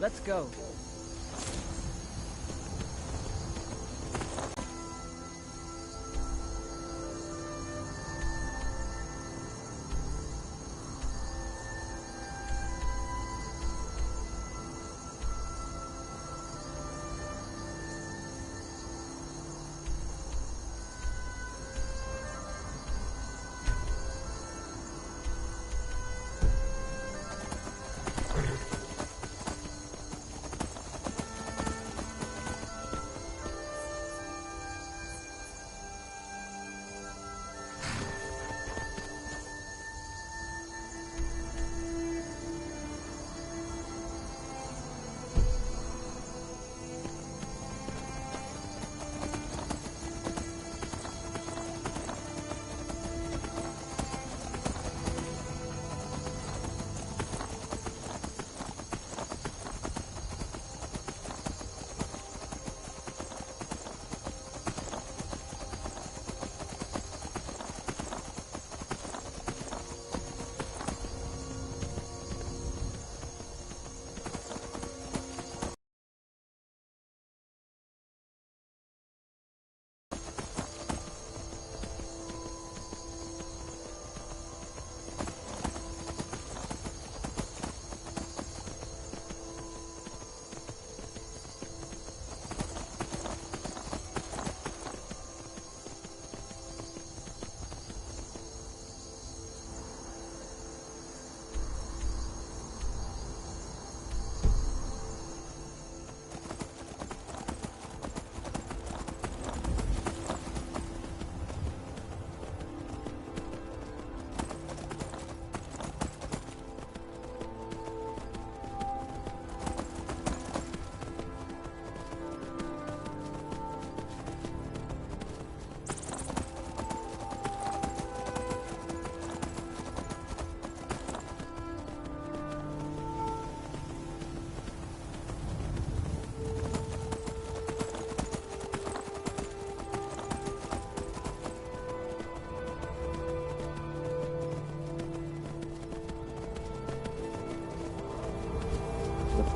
Let's go.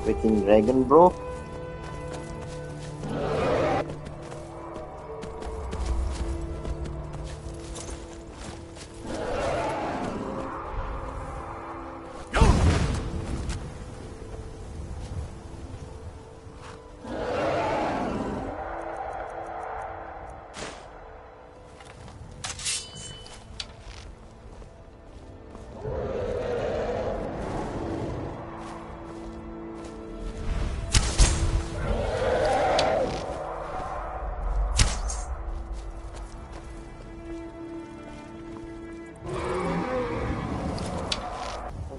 Freaking dragon, bro.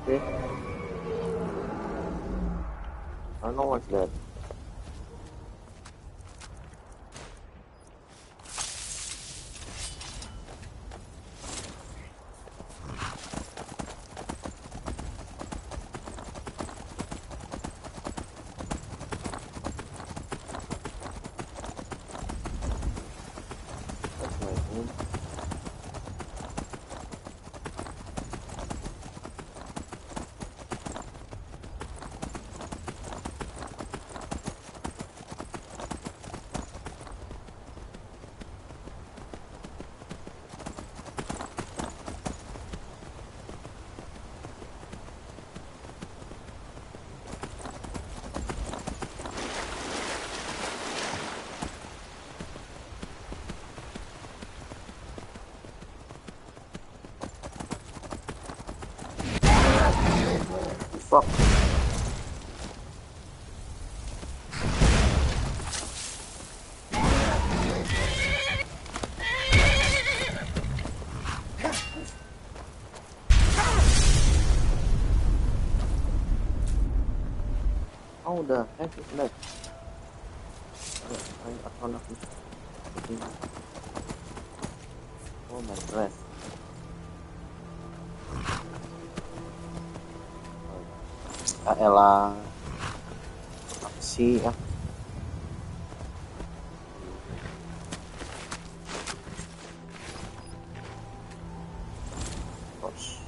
Okay. I don't know what's that. That's my home. Fuck. How the heck is that? I oh my breath. Elah. Apa sih ya? Bos.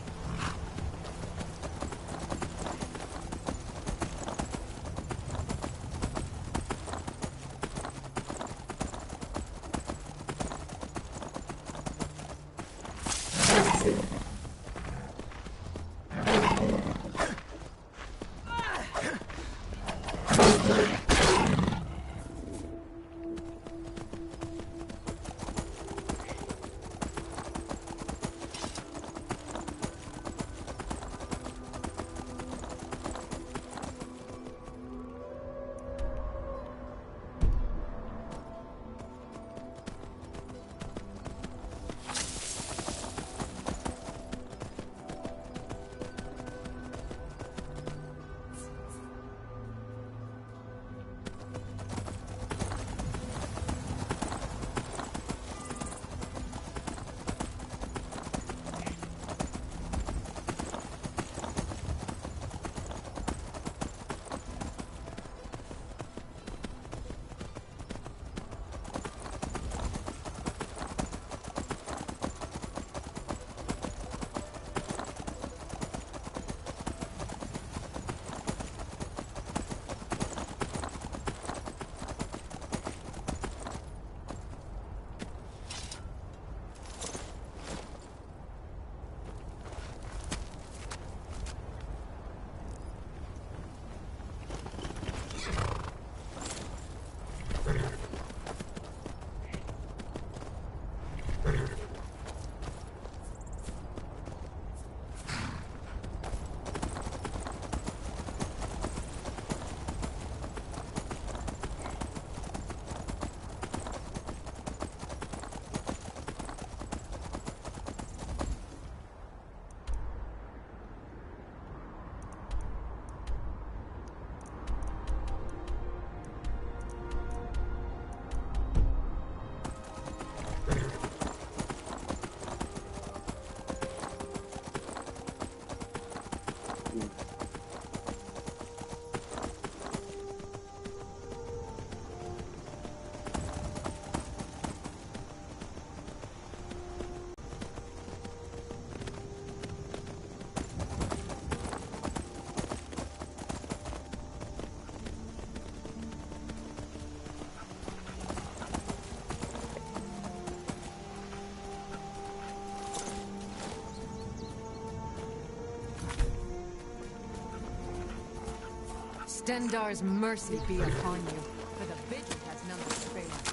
Stendar's mercy be upon you, for the vigil has none to spare.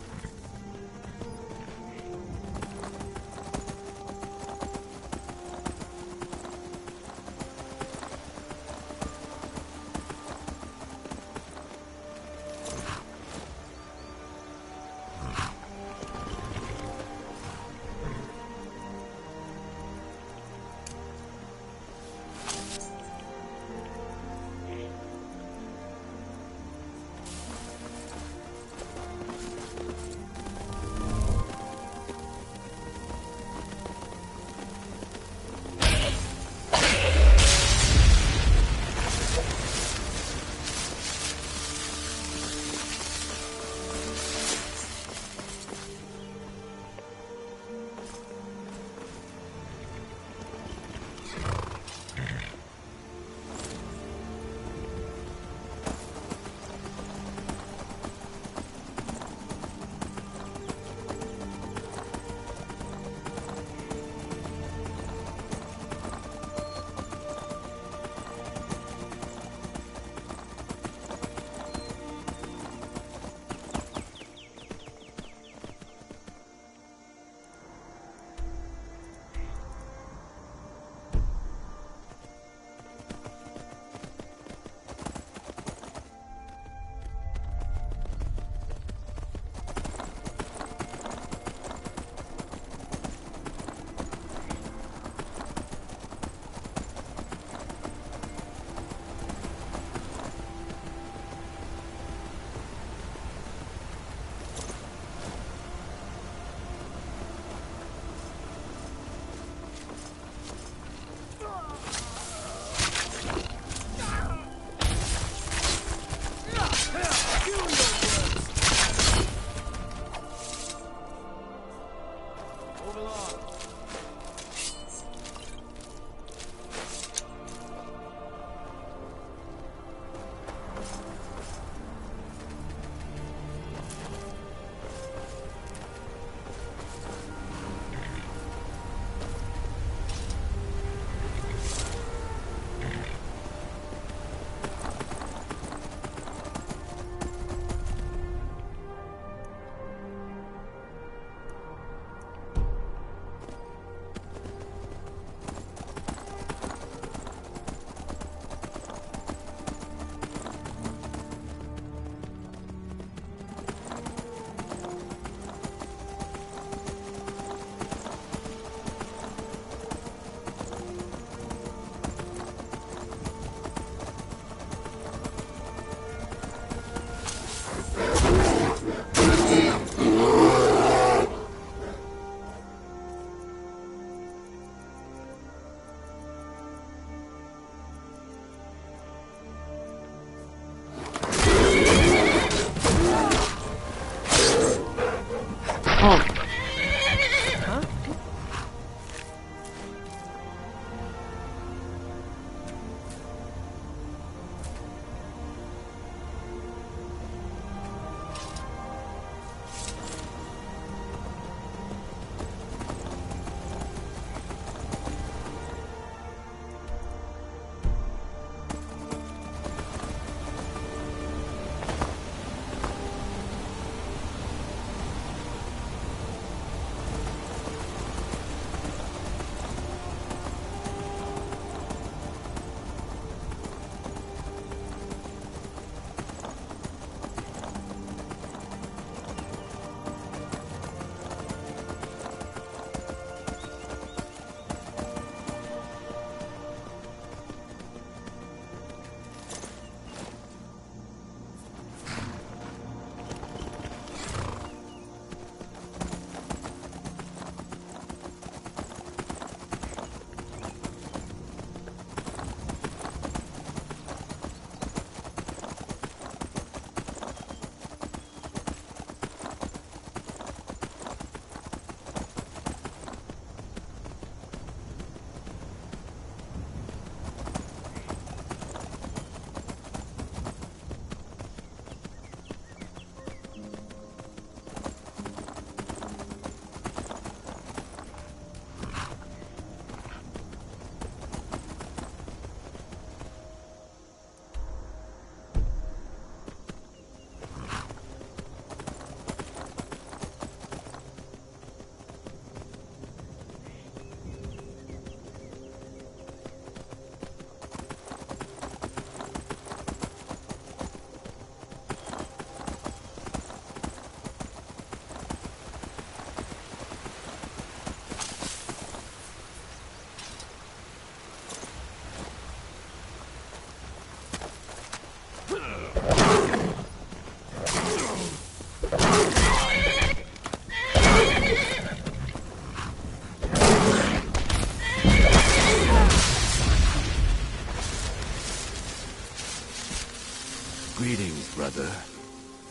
brother.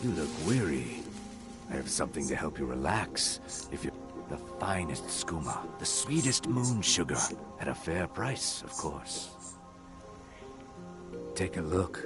You look weary. I have something to help you relax. If you... The finest skooma, the sweetest moon sugar, at a fair price, of course. Take a look.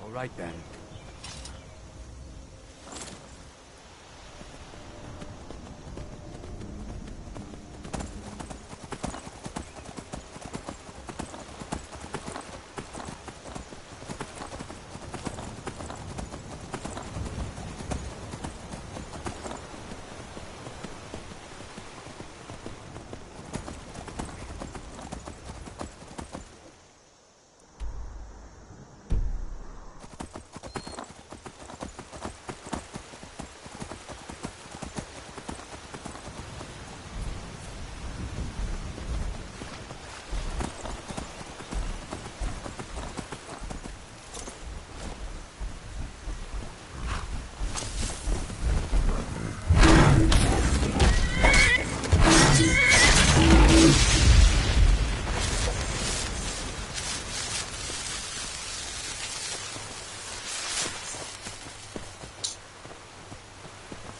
All right then.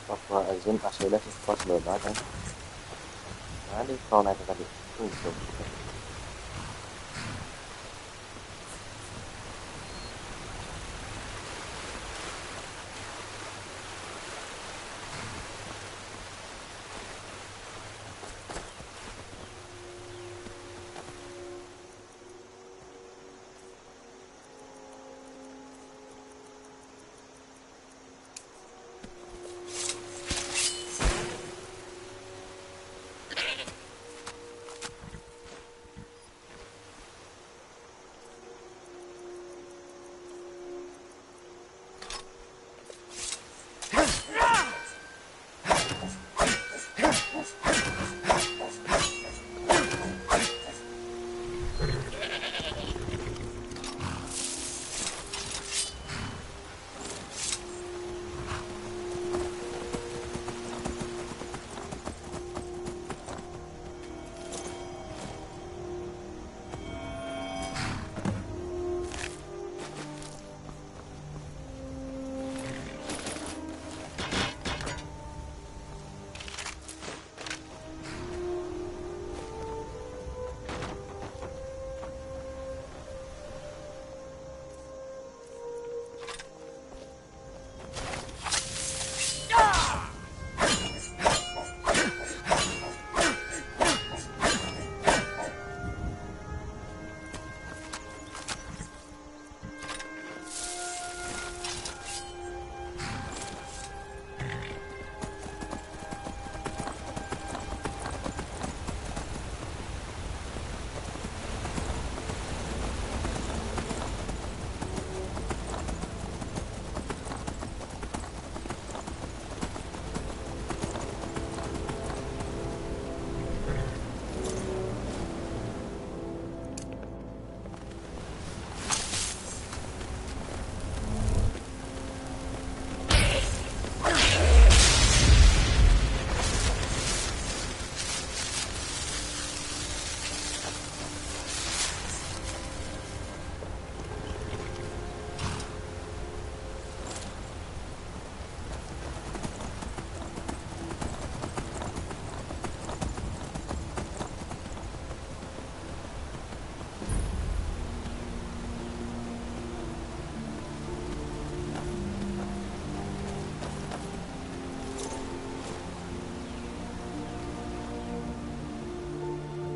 Astagfirullahaladzim, aslinya sih pas banget kan. Nah, kalau naik tadi. Tuh.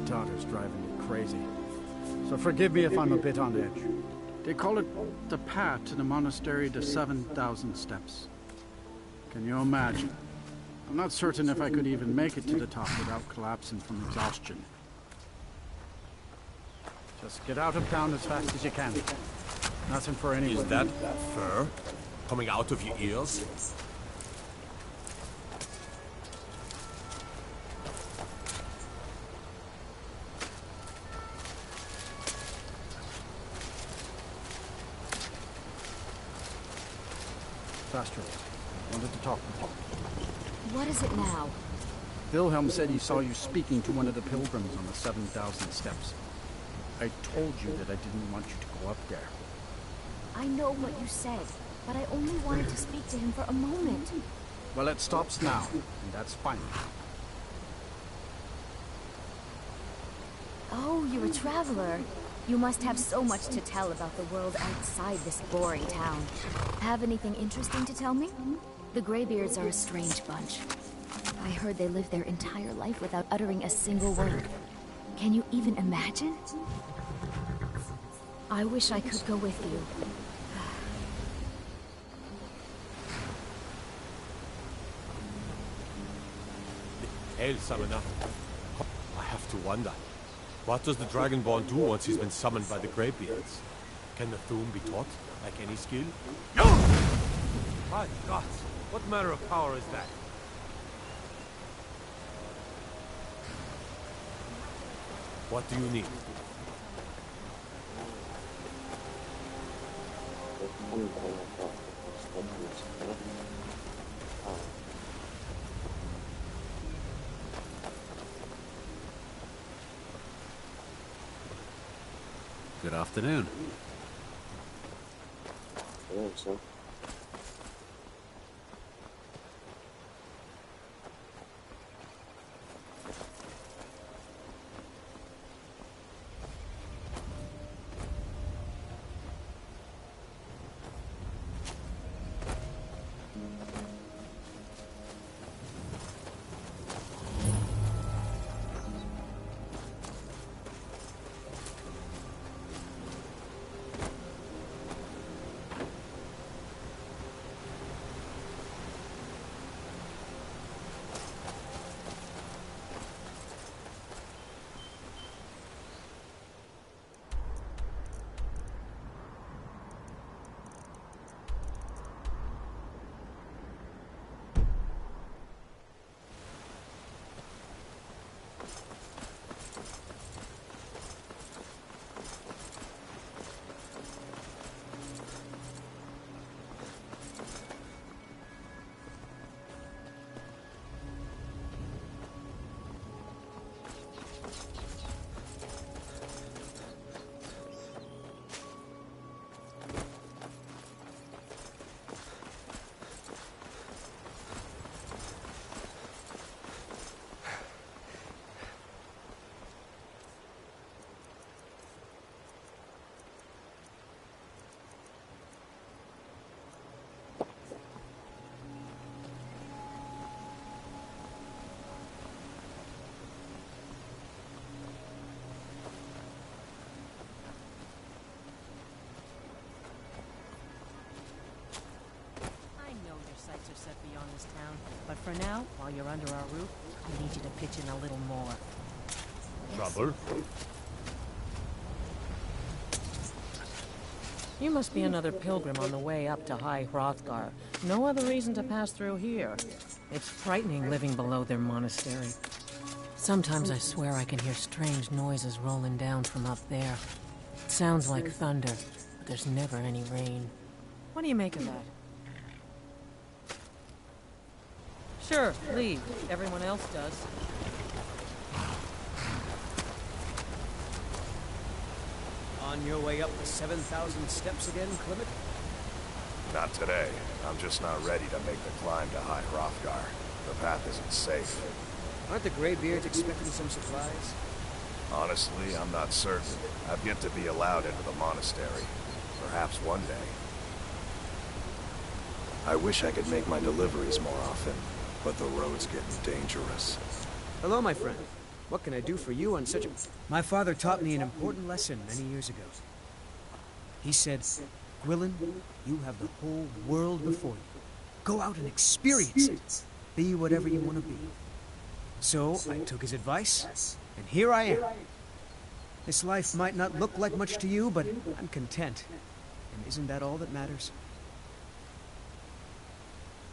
Daughter's driving me crazy. So forgive me if I'm a bit on edge. They call it the path to the monastery to 7,000 steps. Can you imagine? I'm not certain if I could even make it to the top without collapsing from exhaustion. Just get out of town as fast as you can. Nothing for anyone. Is that fur coming out of your ears? fast-tracked. I wanted to talk with you. What is it now? Wilhelm said he saw you speaking to one of the pilgrims on the 7,000 steps. I told you that I didn't want you to go up there. I know what you said, but I only wanted to speak to him for a moment. Well, it stops now, and that's fine. Oh, you're a traveler. You must have so much to tell about the world outside this boring town. Have anything interesting to tell me? The Greybeards are a strange bunch. I heard they live their entire life without uttering a single word. Can you even imagine? I wish I could go with you. Hail, Summoner. I have to wonder. What does the Dragonborn do once he's been summoned by the Greybeards? Can the Thum be taught, like any skill? No! My gods, what manner of power is that? What do you need? Good afternoon. So. Sights are set beyond this town, but for now, while you're under our roof, I need you to pitch in a little more. Trouble? You must be another pilgrim on the way up to High Hrothgar. No other reason to pass through here. It's frightening living below their monastery. Sometimes I swear I can hear strange noises rolling down from up there. It sounds like thunder, but there's never any rain. What do you make of that? Sure, leave. Everyone else does. On your way up the 7,000 steps again, Clement? Not today. I'm just not ready to make the climb to High Hrothgar. The path isn't safe. Aren't the Greybeards expecting some supplies? Honestly, I'm not certain. I've yet to be allowed into the monastery. Perhaps one day. I wish I could make my deliveries more often, but the road's getting dangerous. Hello, my friend. What can I do for you on such a... My father taught me an important lesson many years ago. He said, Gwilyn, you have the whole world before you. Go out and experience it. Be whatever you want to be. So I took his advice, and here I am. This life might not look like much to you, but I'm content. And isn't that all that matters?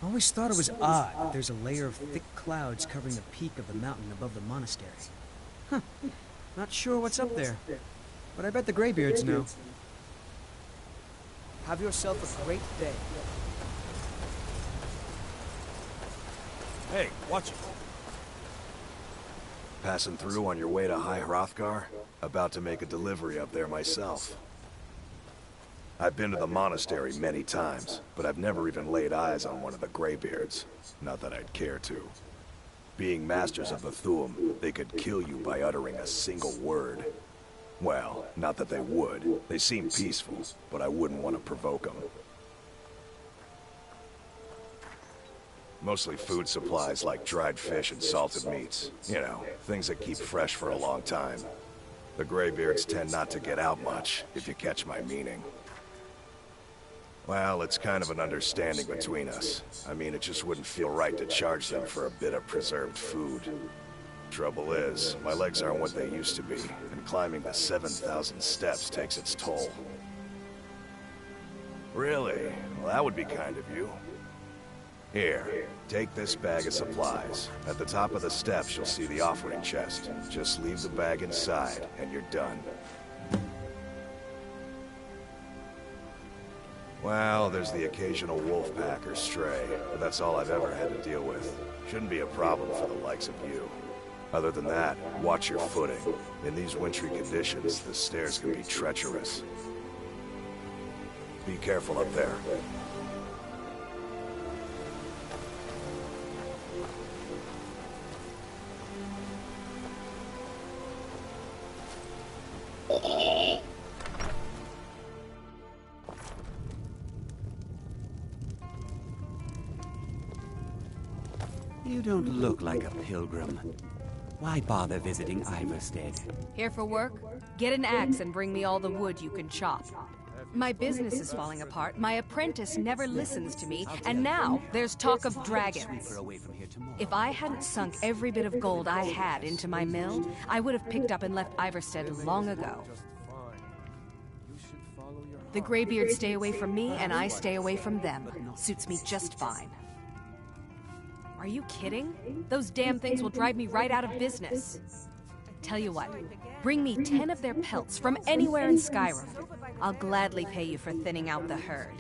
I always thought it was odd that there's a layer of thick clouds covering the peak of the mountain above the monastery. Huh. Not sure what's up there, but I bet the Greybeards know. Have yourself a great day. Hey, watch it. Passing through on your way to High Hrothgar? About to make a delivery up there myself. I've been to the monastery many times, but I've never even laid eyes on one of the Greybeards. Not that I'd care to. Being masters of the Thu'um, they could kill you by uttering a single word. Well, not that they would. They seem peaceful, but I wouldn't want to provoke them. Mostly food supplies like dried fish and salted meats. You know, things that keep fresh for a long time. The Greybeards tend not to get out much, if you catch my meaning. Well, it's kind of an understanding between us. I mean, it just wouldn't feel right to charge them for a bit of preserved food. Trouble is, my legs aren't what they used to be, and climbing the 7,000 steps takes its toll. Really? Well, that would be kind of you. Here, take this bag of supplies. At the top of the steps, you'll see the offering chest. Just leave the bag inside, and you're done. Well, there's the occasional wolf pack or stray, but that's all I've ever had to deal with. Shouldn't be a problem for the likes of you. Other than that, watch your footing. In these wintry conditions, the stairs can be treacherous. Be careful up there. You don't look like a pilgrim. Why bother visiting Ivarstead? Here for work? Get an axe and bring me all the wood you can chop. My business is falling apart, my apprentice never listens to me, and now there's talk of dragons. If I hadn't sunk every bit of gold I had into my mill, I would have picked up and left Ivarstead long ago. The Greybeards stay away from me, and I stay away from them. Suits me just fine. Are you kidding? Those damn things will drive me right out of business. Tell you what, bring me 10 of their pelts from anywhere in Skyrim. I'll gladly pay you for thinning out the herd.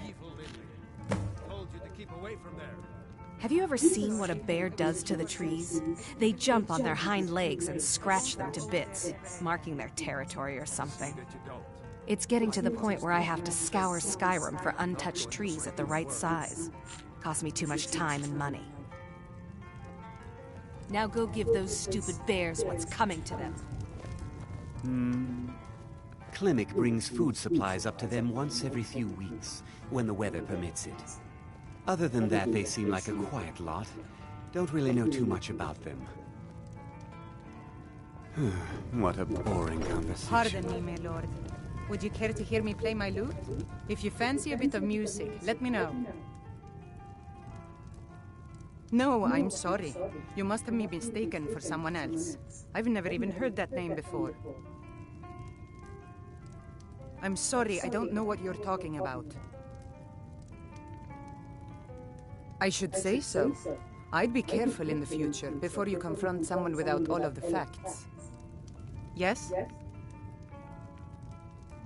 Have you ever seen what a bear does to the trees? They jump on their hind legs and scratch them to bits, marking their territory or something. It's getting to the point where I have to scour Skyrim for untouched trees at the right size. Costs me too much time and money. Now go give those stupid bears what's coming to them. Klimek brings food supplies up to them once every few weeks, when the weather permits it. Other than that, they seem like a quiet lot. Don't really know too much about them. What a boring conversation. Pardon me, my lord. Would you care to hear me play my lute? If you fancy a bit of music, let me know. No, I'm sorry. You must have me mistaken for someone else. I've never even heard that name before. I'm sorry, I don't know what you're talking about. I should say so. I'd be careful in the future before you confront someone without all of the facts. Yes?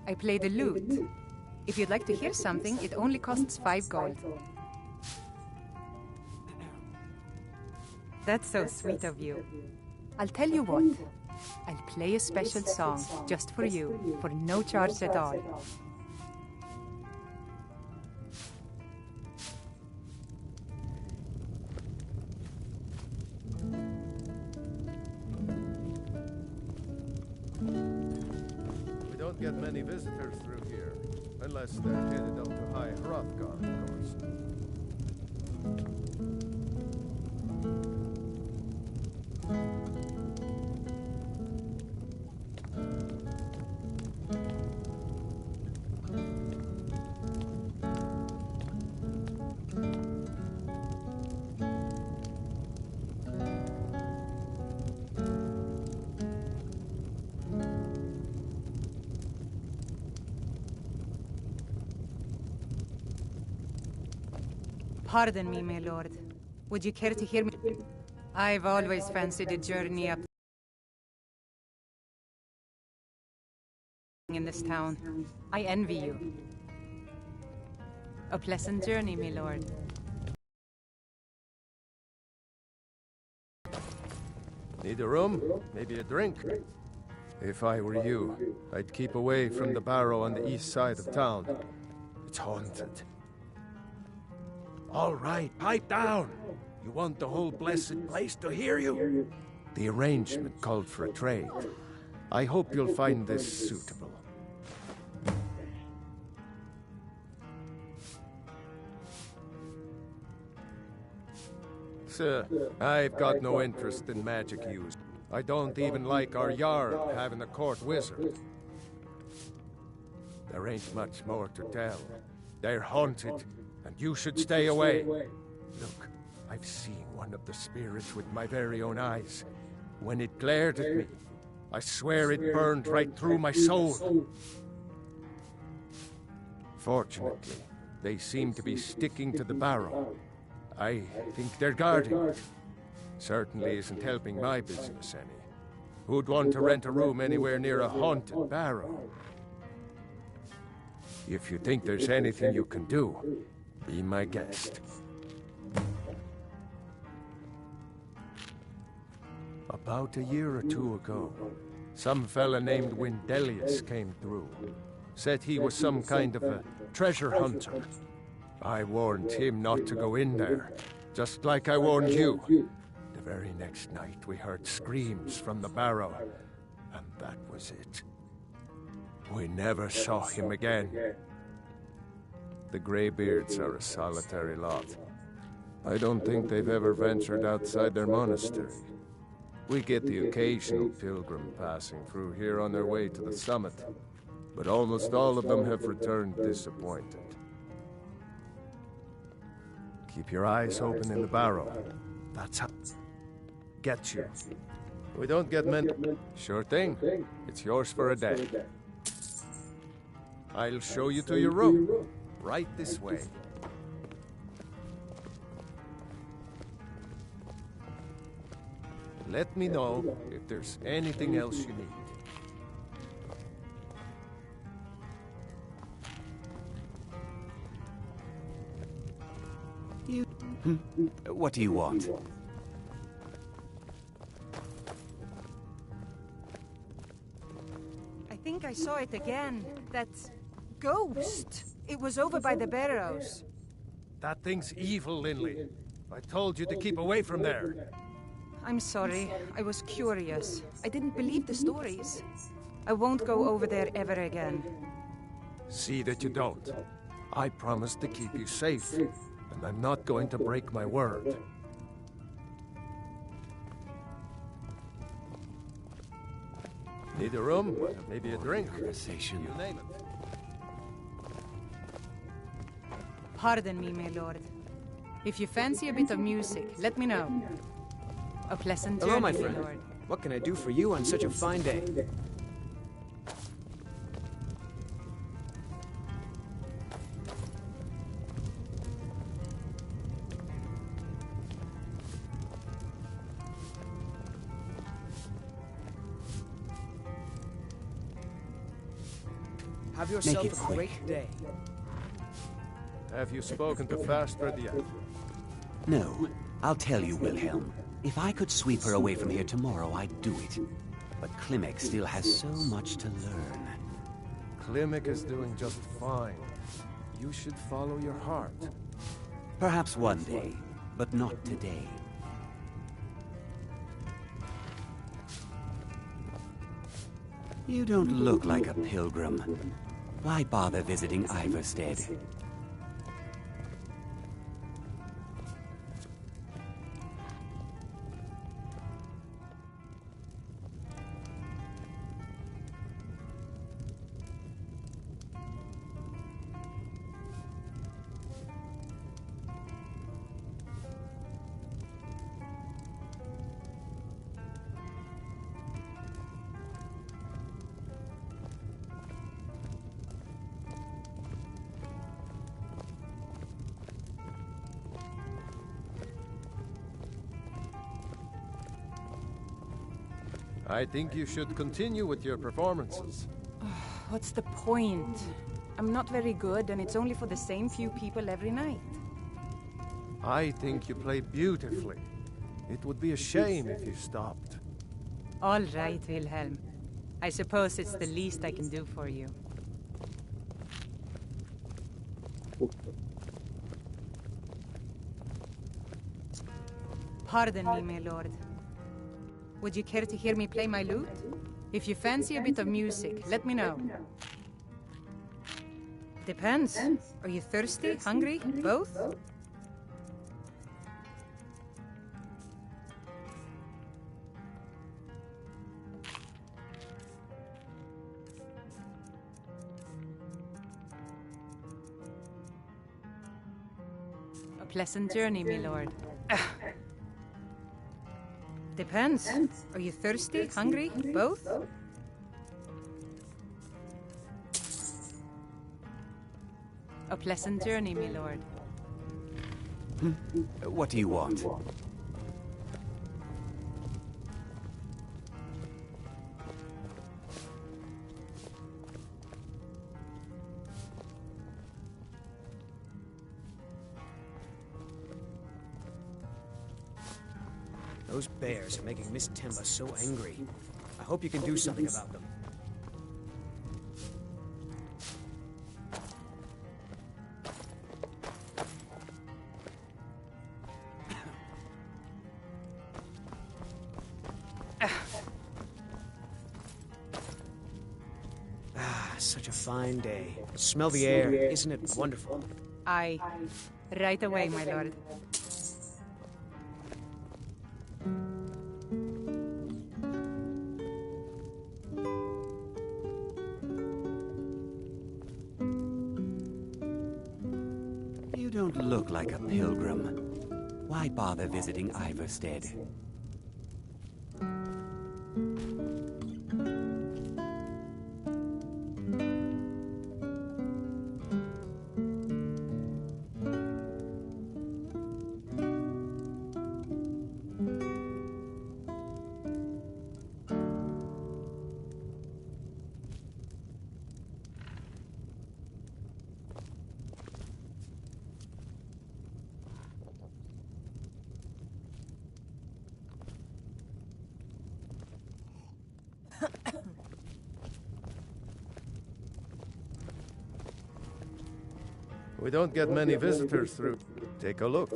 I play the lute. If you'd like to hear something, it only costs 5 gold. That's so sweet of you. I'll tell you what. I'll play a special song just for you, for no charge at all. We don't get many visitors through here, unless they're headed up to High Hrothgar, of course. Pardon me, my lord. Would you care to hear me? I've always fancied a journey up in this town. I envy you. A pleasant journey, my lord. Need a room? Maybe a drink? If I were you, I'd keep away from the barrow on the east side of town. It's haunted. All right, pipe down! You want the whole blessed place to hear you? The arrangement called for a trade. I hope you'll find this suitable. Sir, I've got no interest in magic use. I don't even like our Jarl having a court wizard. There ain't much more to tell. They're haunted, and you should stay away. Look, I've seen one of the spirits with my very own eyes. When it glared at me, I swear it burned right through my soul. Fortunately, they seem to be sticking to the barrow. I think they're guarding it. Certainly isn't helping my business any. Who'd want to rent a room anywhere near a haunted barrow? If you think there's anything you can do, be my guest. About a year or two ago, some fella named Windelius came through. Said he was some kind of a treasure hunter. I warned him not to go in there, just like I warned you. The very next night we heard screams from the barrow, and that was it. We never saw him again. The Greybeards are a solitary lot. I don't think they've ever ventured outside their monastery. We get the occasional pilgrim passing through here on their way to the summit, but almost all of them have returned disappointed. Keep your eyes open in the barrow. That's how... Get you. We don't get many... Sure thing. It's yours for a day. I'll show you to your room. Right this way. Let me know if there's anything else you need. What do you want? I think I saw it again. That ghost. It was over by the barrows. That thing's evil, Linley. I told you to keep away from there. I'm sorry. I was curious. I didn't believe the stories. I won't go over there ever again. See that you don't. I promised to keep you safe, and I'm not going to break my word. Need a room? Maybe a drink? Conversation. You name it. Pardon me, my lord. If you fancy a bit of music, let me know. A pleasant journey, Hello, my friend. lord. What can I do for you on such a fine day? Have yourself a great day. Have you spoken to FUSRODAH yet? No. I'll tell you, Wilhelm. If I could sweep her away from here tomorrow, I'd do it. But Klimek still has so much to learn. Klimek is doing just fine. You should follow your heart. Perhaps one day, but not today. You don't look like a pilgrim. Why bother visiting Ivarstead? I think you should continue with your performances. What's the point? I'm not very good, and it's only for the same few people every night. I think you play beautifully. It would be a shame if you stopped. All right, Wilhelm. I suppose it's the least I can do for you. Pardon me, my lord. Would you care to hear me play my lute? If you fancy a bit of music, let me know. Depends. Are you thirsty, hungry, both? A pleasant journey, my lord. Depends. Are you thirsty, hungry, both? A pleasant journey, my lord. What do you want? Those bears are making Miss Temba so angry. I hope you can do something about them. Such a fine day. Smell the air. Isn't it wonderful? Aye. Right away, my lord. You don't look like a pilgrim. Why bother visiting Iverstead? We don't get many visitors through. Take a look.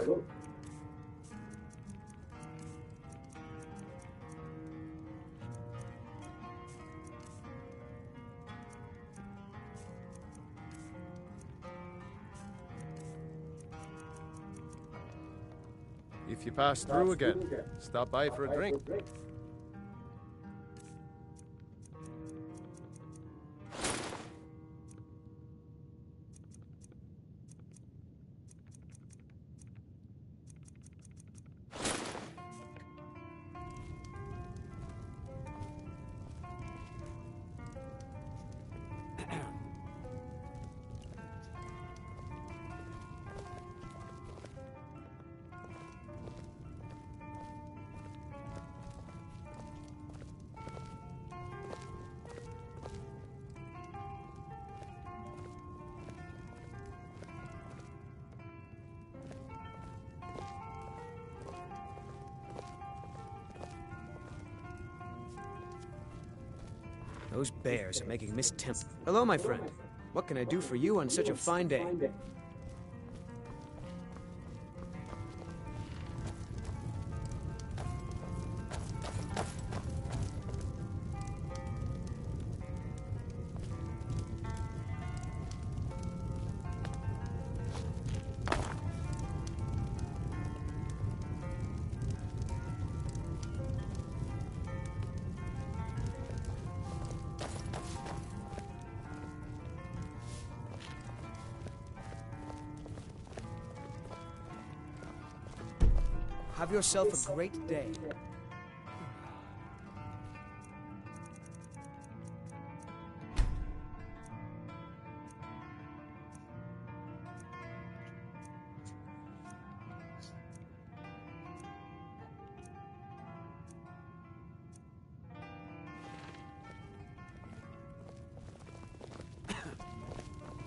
If you pass through again, stop by for a drink. Those bears are making Miss Temba. Hello, my friend. What can I do for you on such a fine day? Have yourself a great day.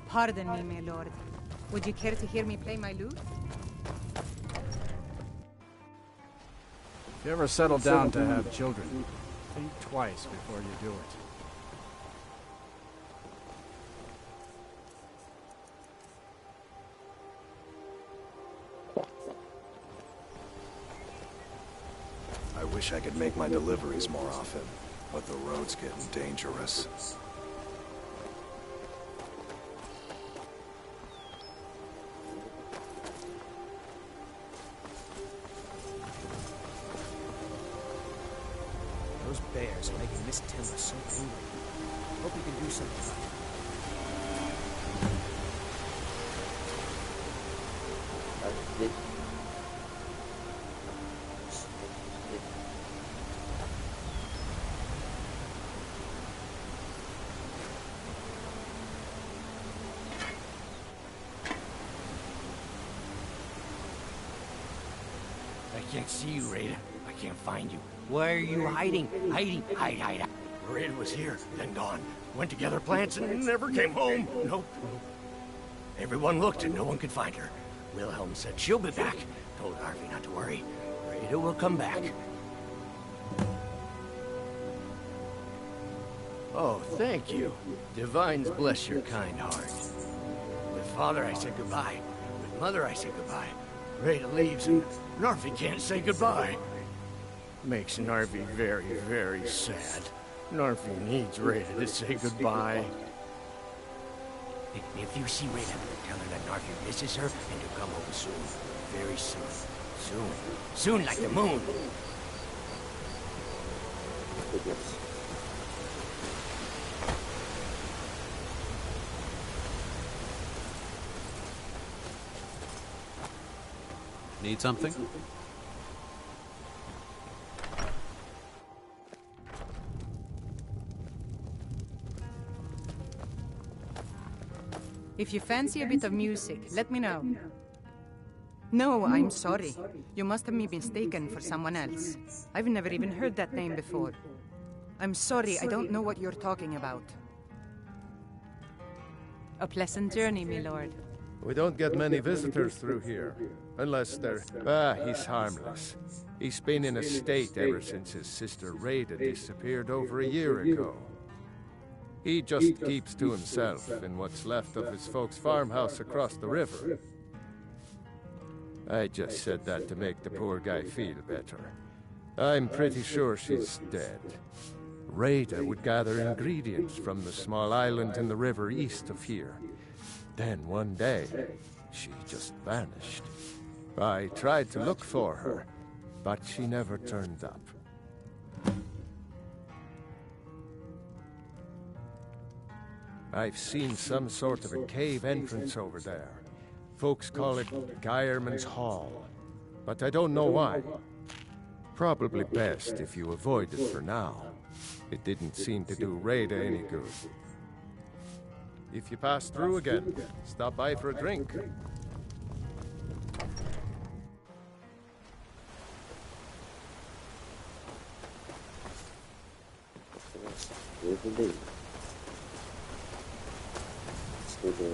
Pardon me, my lord. Would you care to hear me play my lute? If you ever settle down to have children, Think twice before you do it. I wish I could make my deliveries more often, but the road's getting dangerous. Those bears are making Miss Timber so angry. Hope you can do something about it. I can't see you, Rada. I can't find you. Where are you hiding? Hide. Rada was here, then gone. Went to gather plants and never came home. Nope. Everyone looked and no one could find her. Wilhelm said she'll be back. Told Harvey not to worry. Rada will come back. Oh, thank you. Divines bless your kind heart. With Father, I said goodbye. With Mother, I said goodbye. Rada leaves and Narvi can't say goodbye. Makes Narvi very, very sad. Narvi needs Rada to say goodbye. If you see Rada, tell her that Narvi misses her and to come home soon. Very soon. Soon. Soon like the moon. Need something? If you fancy a bit of music, let me know. No, I'm sorry. You must have me mistaken for someone else. I've never even heard that name before. I'm sorry, I don't know what you're talking about. A pleasant journey, my lord. We don't get many visitors through here. Unless they're... he's harmless. He's been in a state ever since his sister Rada disappeared over a year ago. He just keeps to himself in what's left of his folks' farmhouse across the river. I just said that to make the poor guy feel better. I'm pretty sure she's dead. Rada would gather ingredients from the small island in the river east of here. Then one day, she just vanished. I tried to look for her, but she never turned up. I've seen some sort of a cave entrance over there. Folks call it Geierman's Hall, but I don't know why. Probably best if you avoid it for now. It didn't seem to do Rada any good. If you pass through again, stop by for a drink. Yes, indeed. To the...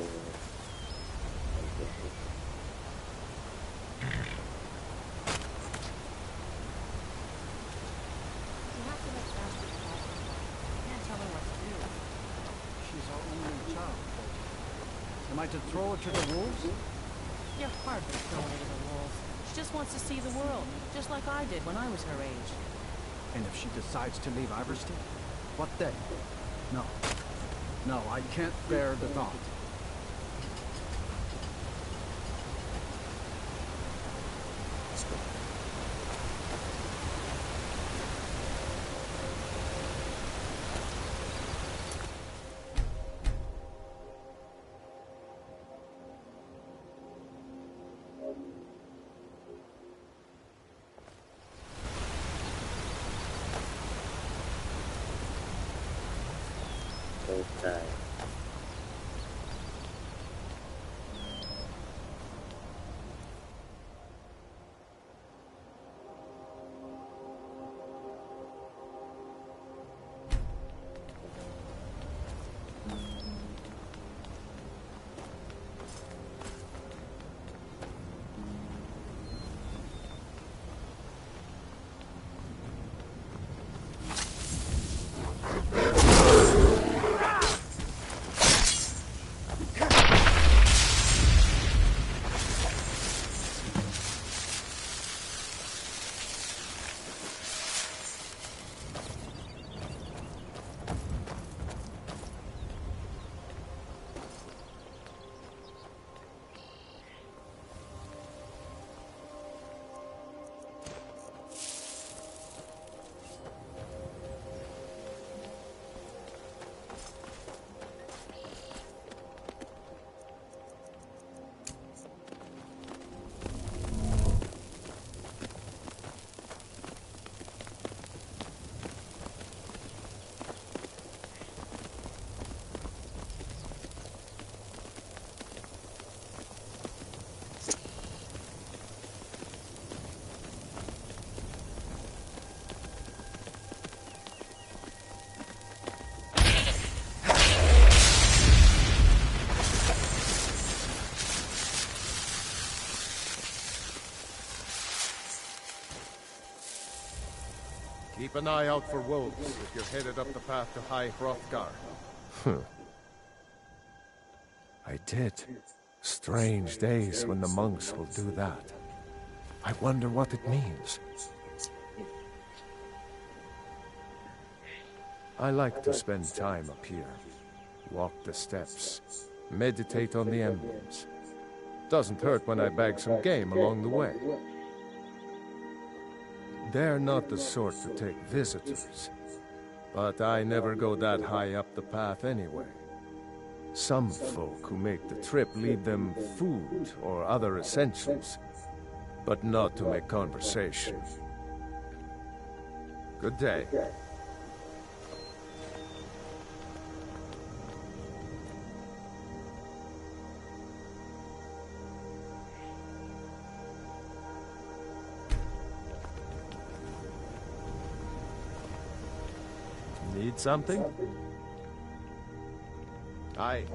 Am I to throw her to the wolves? You're hardly throwing her to the wolves. She just wants to see the world, just like I did when I was her age. And if she decides to leave Iverstein? What then? No. No, I can't bear the thought. Okay. Keep an eye out for wolves if you're headed up the path to High Hrothgar. I did. Strange days when the monks will do that. I wonder what it means. I like to spend time up here. Walk the steps. Meditate on the emblems. Doesn't hurt when I bag some game along the way. They're not the sort to take visitors. But I never go that high up the path anyway. Some folk who make the trip leave them food or other essentials, but not to make conversation. Good day. Need something? Aye.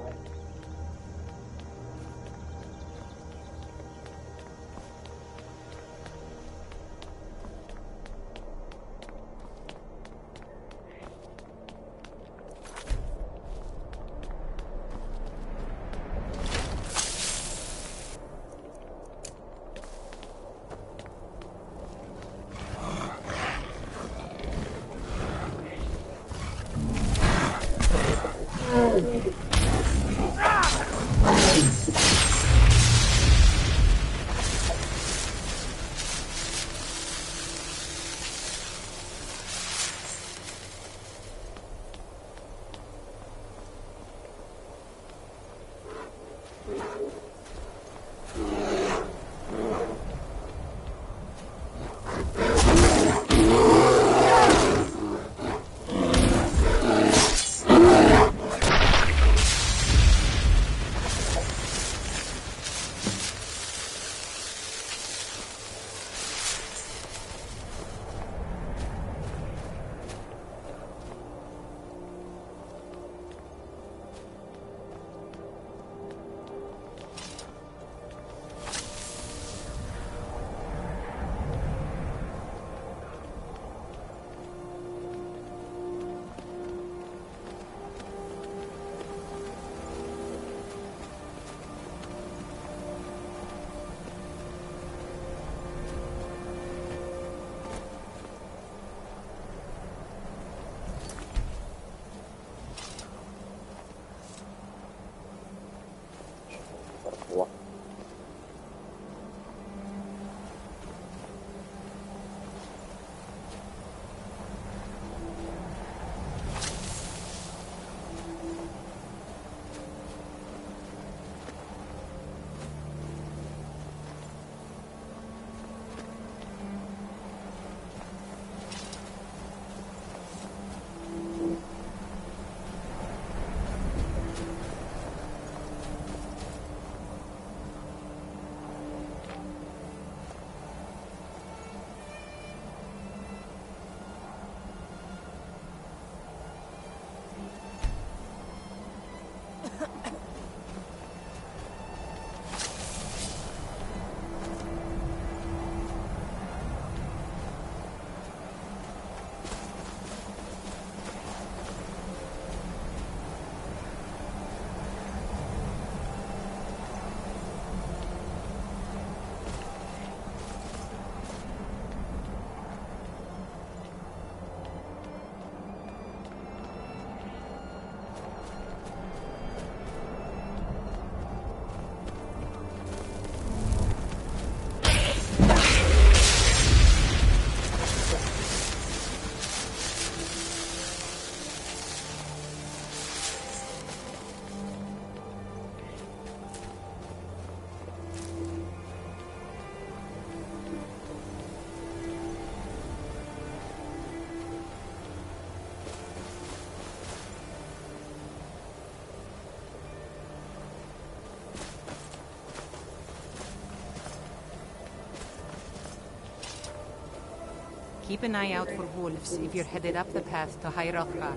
Keep an eye out for wolves if you're headed up the path to High Hrothgar.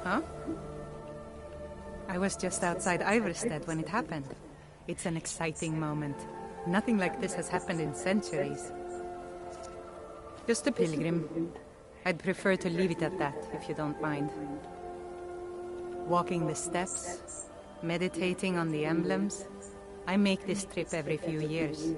Huh? I was just outside Iverstead when it happened. It's an exciting moment. Nothing like this has happened in centuries. Just a pilgrim. I'd prefer to leave it at that, if you don't mind. Walking the steps, meditating on the emblems. I make this trip every few years.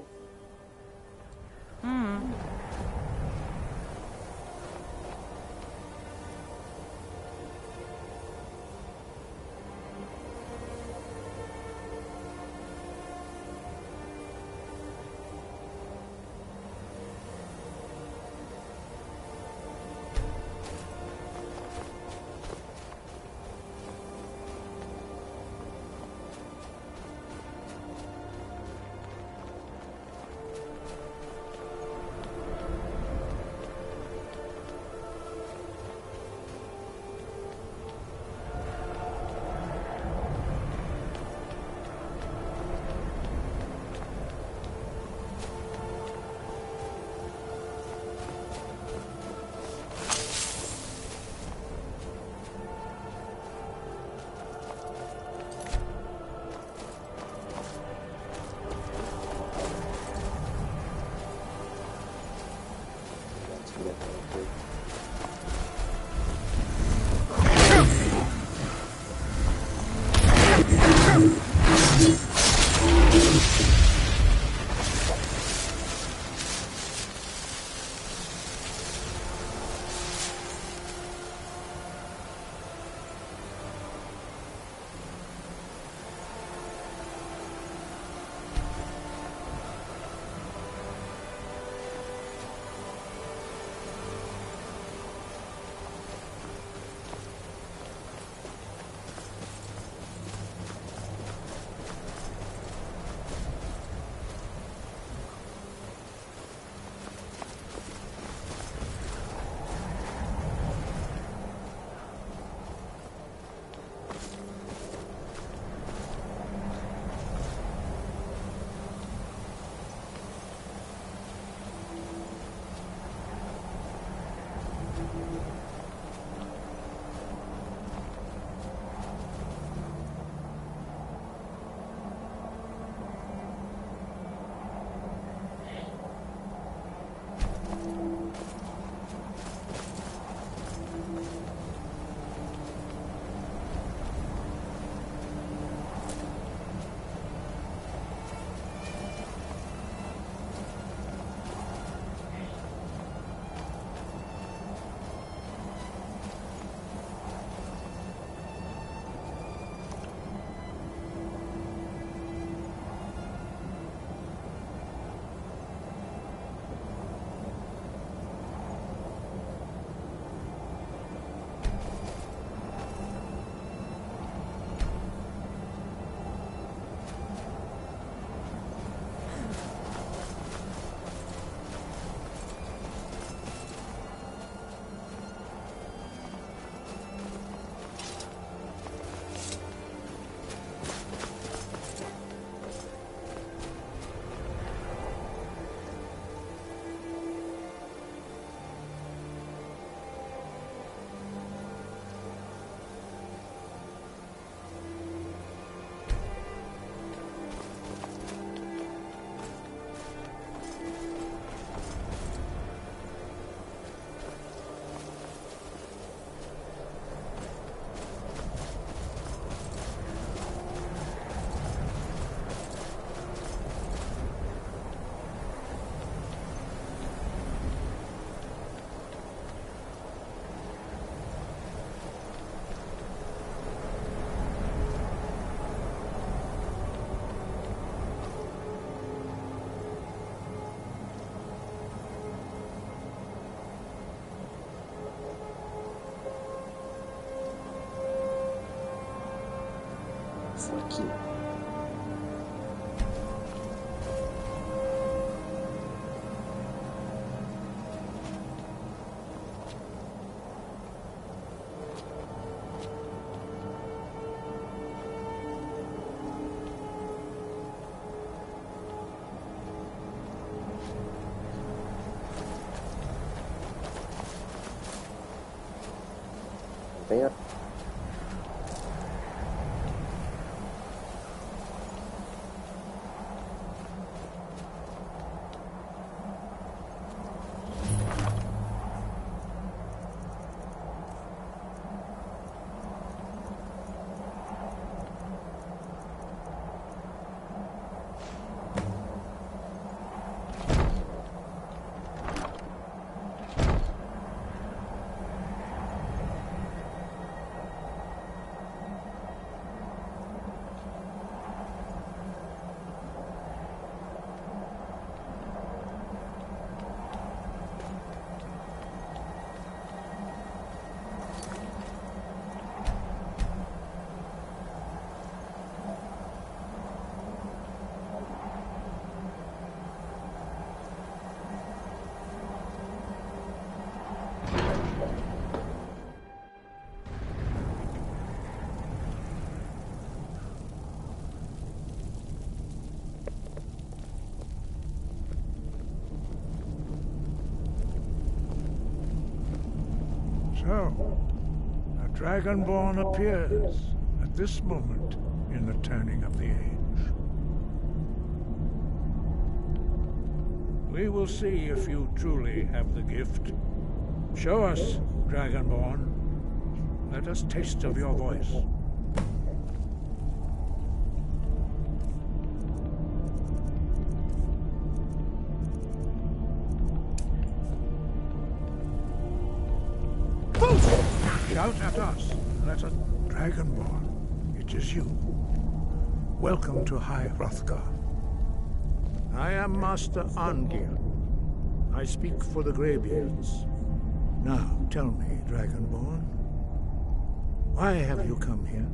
Aqui. There. So, a Dragonborn appears at this moment in the turning of the age. We will see if you truly have the gift. Show us, Dragonborn. Let us taste of your voice. Shout at us. Let us... Dragonborn, it is you. Welcome to High Hrothgar. I am Master Arngir. I speak for the Greybeards. Now, tell me, Dragonborn, why have you come here?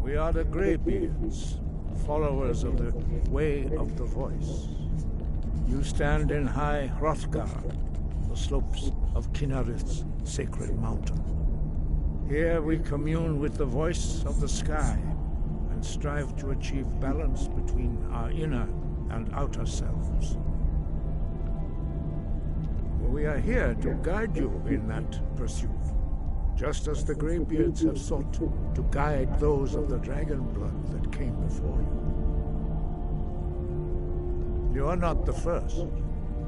We are the Greybeards, followers of the Way of the Voice. You stand in High Hrothgar, the slopes of Kinnarith's sacred mountain. Here we commune with the voice of the sky and strive to achieve balance between our inner and outer selves. We are here to guide you in that pursuit, just as the Greybeards have sought to guide those of the dragon blood that came before you. You are not the first.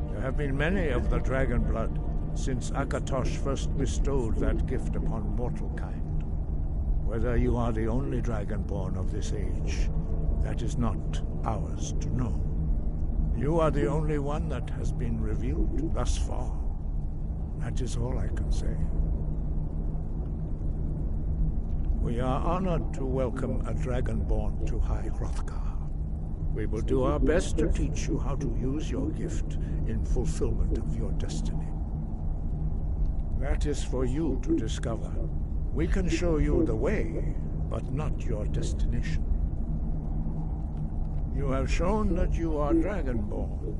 There have been many of the dragon blood since Akatosh first bestowed that gift upon mortal kind. Whether you are the only dragonborn of this age, that is not ours to know. You are the only one that has been revealed thus far. That is all I can say. We are honored to welcome a dragonborn to High Hrothgar. We will do our best to teach you how to use your gift in fulfillment of your destiny. That is for you to discover. We can show you the way, but not your destination. You have shown that you are Dragonborn.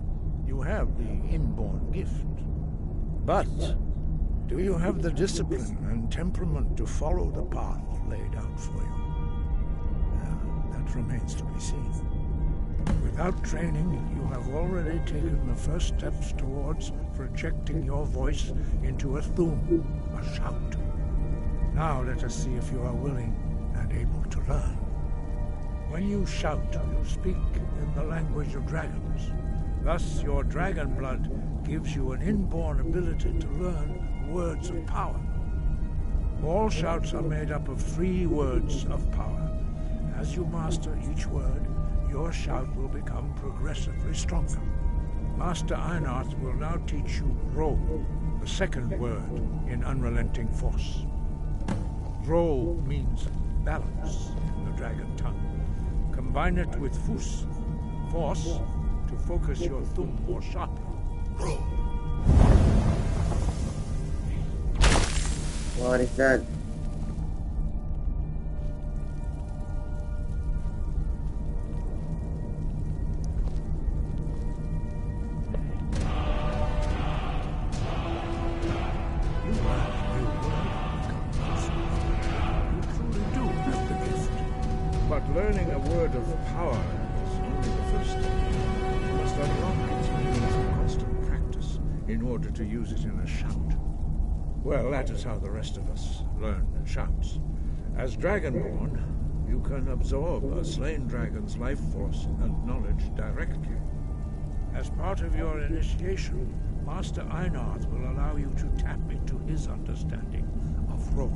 You have the inborn gift. But do you have the discipline and temperament to follow the path laid out for you? That remains to be seen. Without training, you have already taken the first steps towards projecting your voice into a thum, a shout. Now let us see if you are willing and able to learn. When you shout, you speak in the language of dragons. Thus, your dragon blood gives you an inborn ability to learn words of power. All shouts are made up of 3 words of power. As you master each word, your shout will become progressively stronger. Master Einarth will now teach you Ro, the second word in Unrelenting Force. Ro means balance in the dragon tongue. Combine it with Fus, force, to focus your thumb more sharply. Ro. What is that? Learning a word of power is only the first step. You must unlock its meaning through constant practice in order to use it in a shout. Well, that is how the rest of us learn shouts. As Dragonborn, you can absorb a slain dragon's life force and knowledge directly. As part of your initiation, Master Einarth will allow you to tap into his understanding of Ro.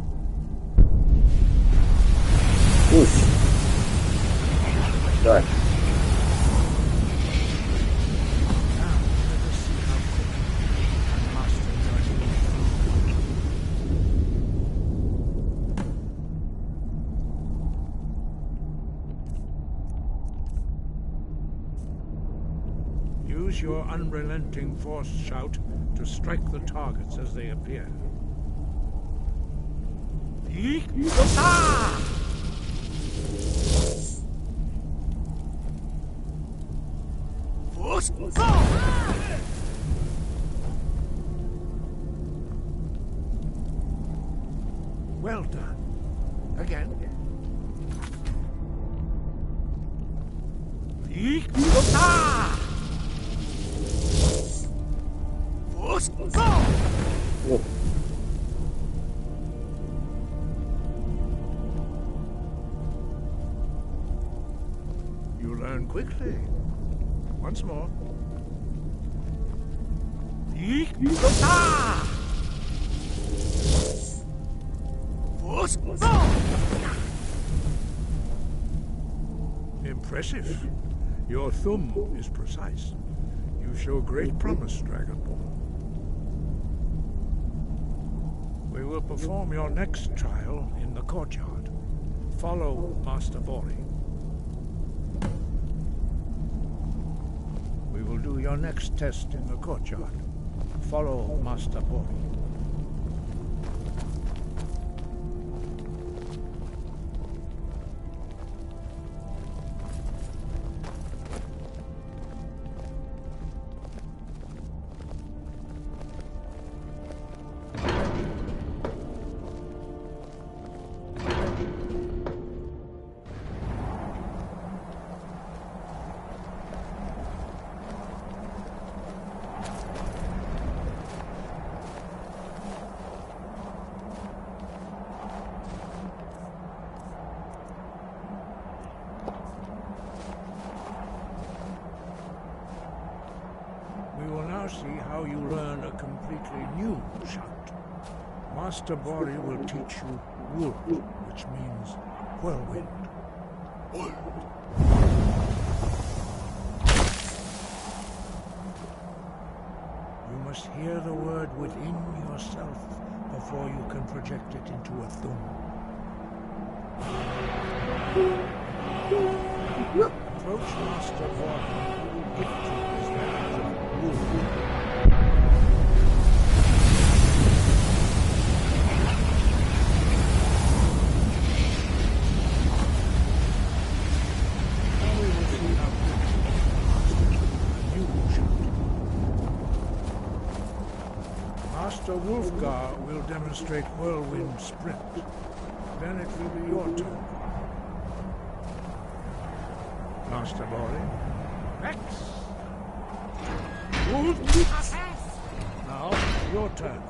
Oof. Done. Use your unrelenting force shout to strike the targets as they appear. Well done. Again. You learn quickly. Once more. Impressive. Your thumb is precise. You show great promise, Dragonborn. We will perform your next trial in the courtyard. Follow Master Bori. We will do your next test in the courtyard. Follow Master Bori. See how you learn a completely new shout. Master Bori will teach you Wuld, which means whirlwind. You must hear the word within yourself before you can project it into a thum. Approach Master Bori, gifted his knowledge of Wuld. Master Wolfgar will demonstrate whirlwind sprint. Then it will be your turn. Master Bori. Rex! Now, your turn.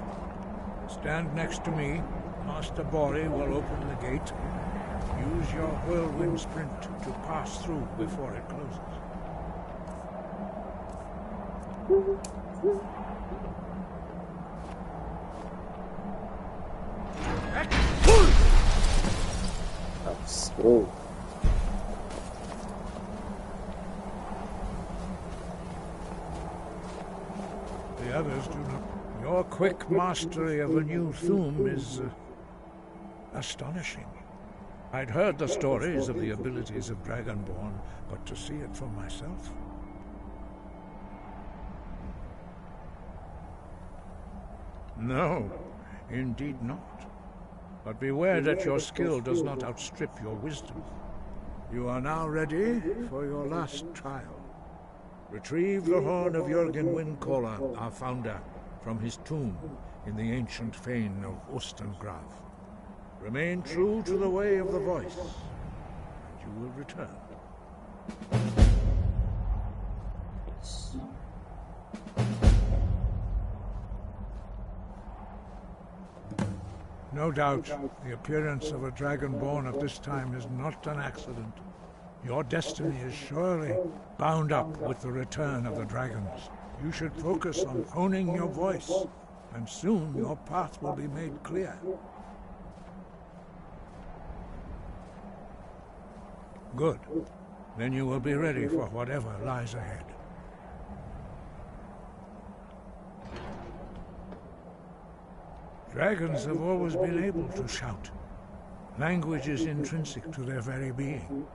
Stand next to me. Master Bori will open the gate. Use your whirlwind sprint to pass through before it closes. That's smooth. The others do not. Your quick mastery of a new thum is astonishing. I'd heard the stories of the abilities of Dragonborn, but to see it for myself. No, indeed not. But beware that your skill does not outstrip your wisdom. You are now ready for your last trial. Retrieve the horn of Jürgen Windcaller, our founder, from his tomb in the ancient fane of Ostengrav. Remain true to the way of the voice, and you will return. No doubt, the appearance of a Dragonborn at this time is not an accident. Your destiny is surely bound up with the return of the dragons. You should focus on honing your voice, and soon your path will be made clear. Good. Then you will be ready for whatever lies ahead. Dragons have always been able to shout. Language is intrinsic to their very being.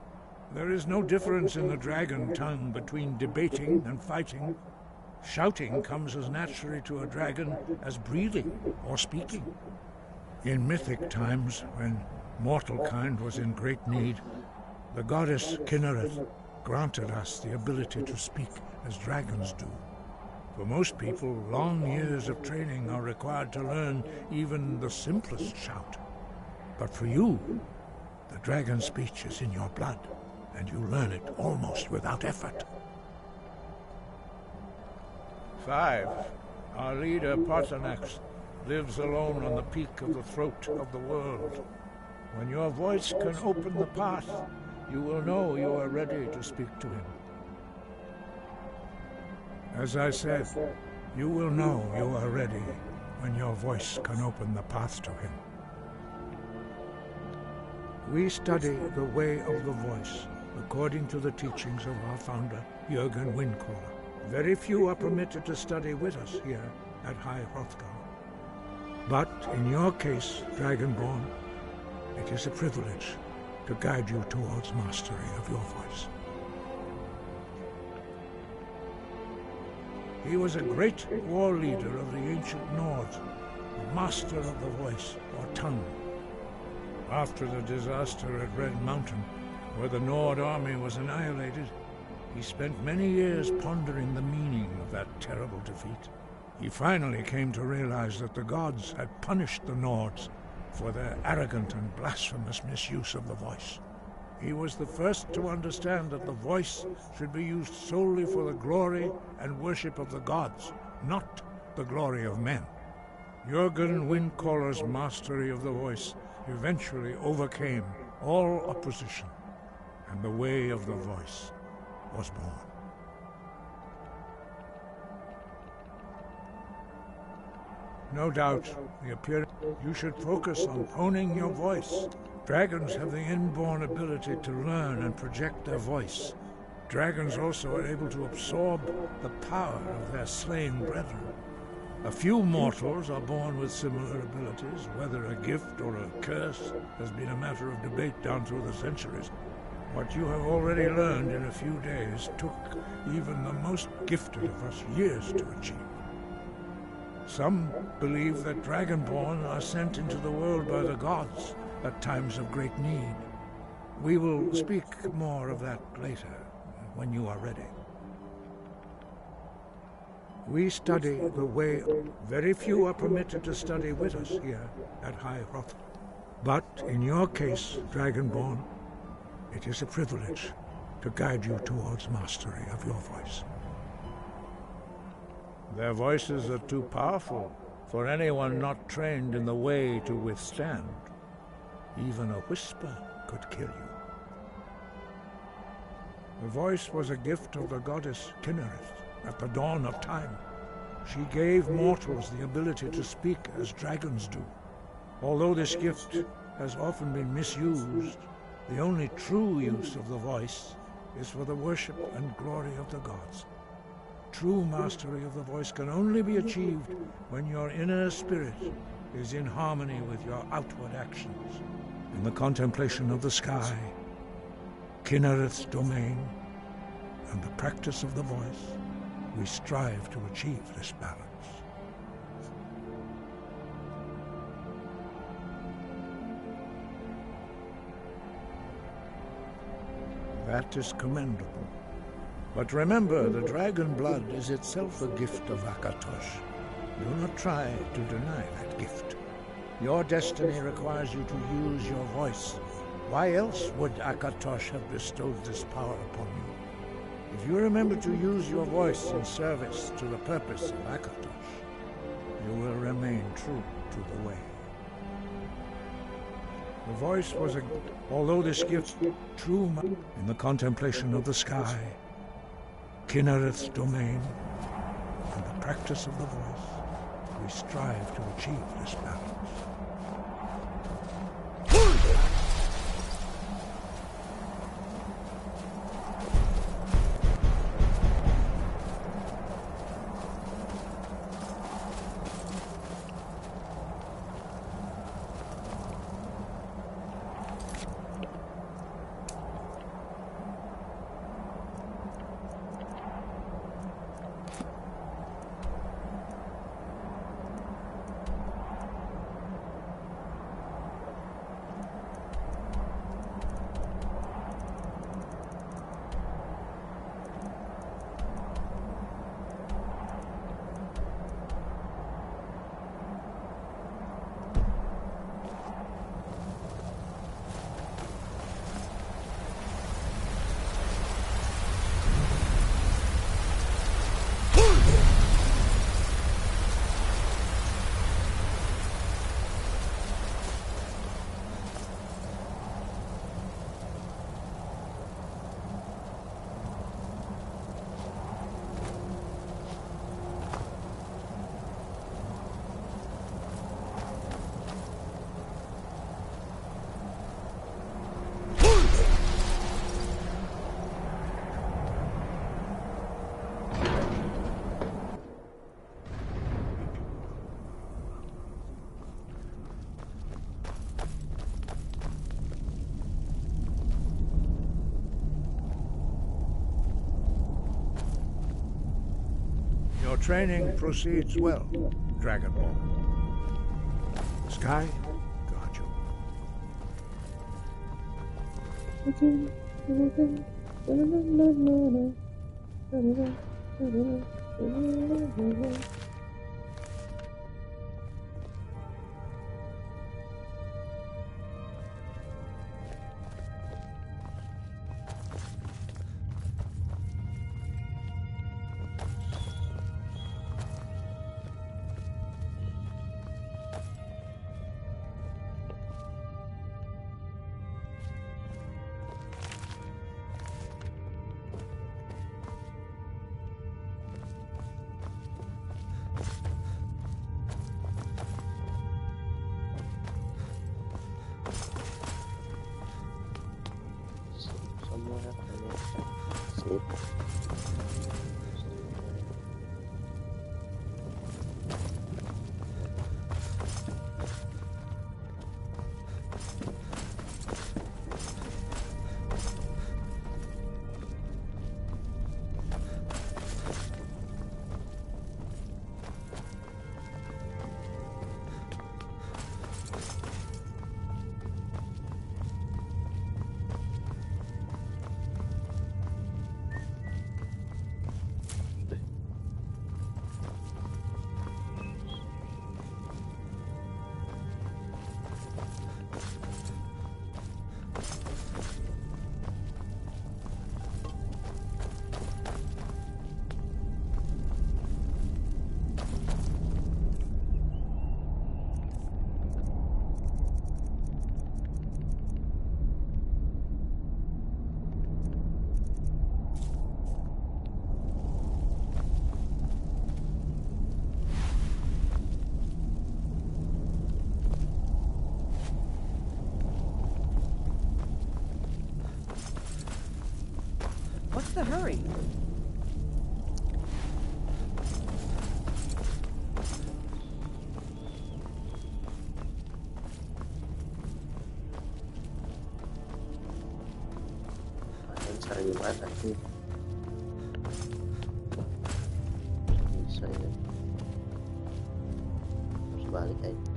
There is no difference in the dragon tongue between debating and fighting. Shouting comes as naturally to a dragon as breathing or speaking. In mythic times, when mortal kind was in great need, the goddess Kinnereth granted us the ability to speak as dragons do. For most people, long years of training are required to learn even the simplest shout. But for you, the dragon speech is in your blood, and you learn it almost without effort. 5. Our leader, Paarthurnax, lives alone on the peak of the throat of the world. When your voice can open the path, you will know you are ready to speak to him. As I said, you will know you are ready when your voice can open the path to him. We study the way of the voice, according to the teachings of our founder, Jürgen Windcaller. Very few are permitted to study with us here at High Hrothgar. But in your case, Dragonborn, it is a privilege to guide you towards mastery of your voice. He was a great war leader of the ancient Nords, a master of the voice, or tongue. After the disaster at Red Mountain, where the Nord army was annihilated, he spent many years pondering the meaning of that terrible defeat. He finally came to realize that the gods had punished the Nords for their arrogant and blasphemous misuse of the voice. He was the first to understand that the voice should be used solely for the glory and worship of the gods, not the glory of men. Jürgen Windcaller's mastery of the voice eventually overcame all opposition, and the way of the voice was born. No doubt, you should focus on honing your voice. Dragons have the inborn ability to learn and project their voice. Dragons also are able to absorb the power of their slain brethren. A few mortals are born with similar abilities. Whether a gift or a curse has been a matter of debate down through the centuries. What you have already learned in a few days took even the most gifted of us years to achieve. Some believe that Dragonborn are sent into the world by the gods at times of great need. We will speak more of that later, when you are ready. We study the way. Very few are permitted to study with us here at High Hrothgar. But in your case, Dragonborn, it is a privilege to guide you towards mastery of your voice. Their voices are too powerful for anyone not trained in the way to withstand. Even a whisper could kill you. The voice was a gift of the goddess Kinnereth at the dawn of time. She gave mortals the ability to speak as dragons do. Although this gift has often been misused, the only true use of the voice is for the worship and glory of the gods. True mastery of the voice can only be achieved when your inner spirit is in harmony with your outward actions. In the contemplation of the sky, Kinnereth's domain, and the practice of the voice, we strive to achieve this balance. That is commendable. But remember, the dragon blood is itself a gift of Akatosh. Do not try to deny that gift. Your destiny requires you to use your voice. Why else would Akatosh have bestowed this power upon you? If you remember to use your voice in service to the purpose of Akatosh, you will remain true to the way. The voice was although this gift true in the contemplation of the sky, Kinnereth's domain, and the practice of the voice, we strive to achieve this balance. training proceeds well, Dragonborn. The sky guard you. What's the hurry? Cari di mana sih? Bisa ya. Harus balik aja.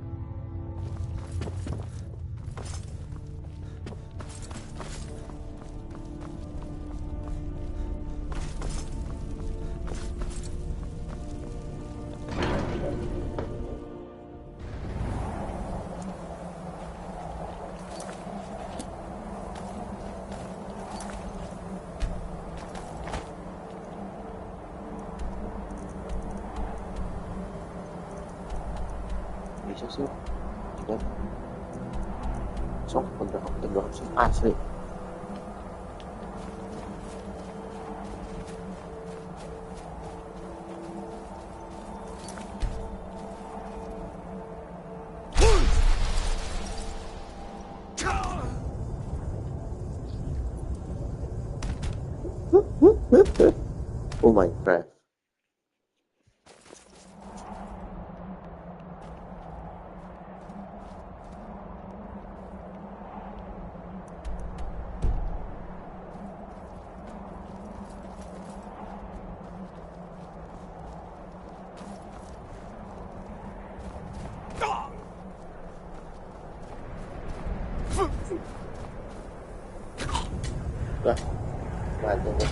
Bisa sih, lihat, sok bergerak sih asli. Oh my god. Lah, mati nih.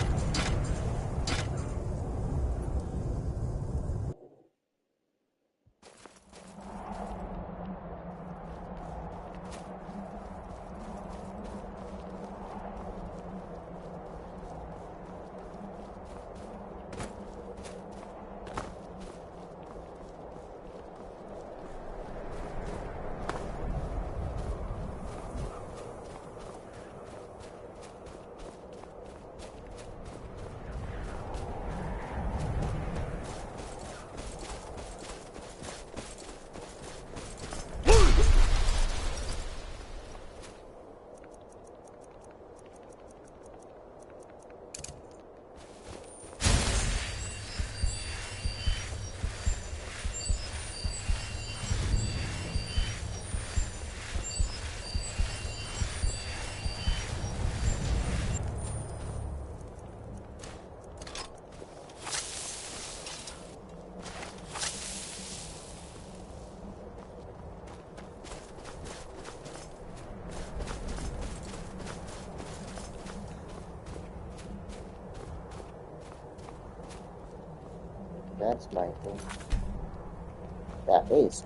That's my thing. That is.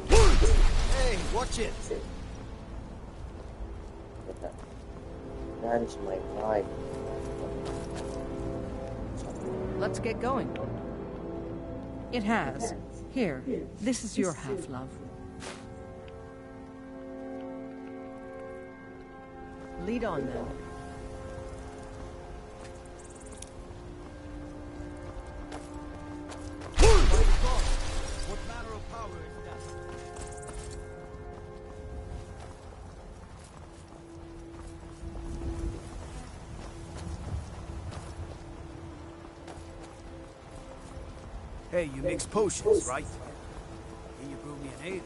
Hey, watch it! That is my life. Let's get going. It has. Here, this is your half, love. Lead on, then. What manner of power is that? Hey, you mix potions, right? Can you brew me an ale?